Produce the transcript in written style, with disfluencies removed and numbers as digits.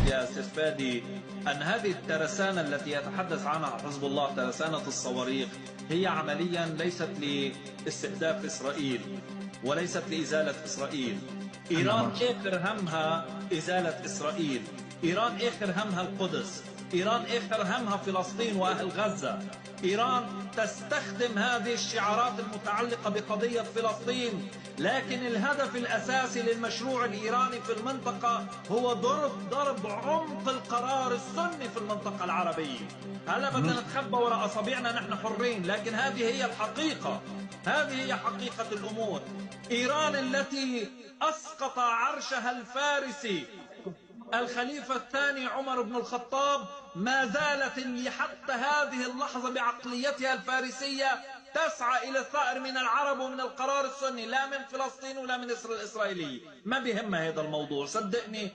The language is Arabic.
يا أستاذ فادي أن هذه الترسانة التي يتحدث عنها حزب الله، ترسانة الصواريخ، هي عمليا ليست لاستهداف إسرائيل وليست لإزالة إسرائيل. إيران آخر همها إزالة إسرائيل، إيران آخر همها القدس، إيران آخر همها فلسطين وأهل غزة. إيران تستخدم هذه الشعارات المتعلقة بقضية فلسطين، لكن الهدف الأساسي للمشروع الإيراني في المنطقة هو ضرب عمق القرار السني في المنطقة العربية. هلا بدنا نتخبى وراء أصابعنا، نحن حرين، لكن هذه هي الحقيقة، هذه هي حقيقة الأمور. إيران التي أسقط عرشها الفارسي الخليفة الثاني عمر بن الخطاب ما زالت حتى هذه اللحظة بعقليتها الفارسية تسعى إلى الثأر من العرب ومن القرار السني، لا من فلسطين ولا من الإسرائيلية. ما بيهمها هذا الموضوع صدقني.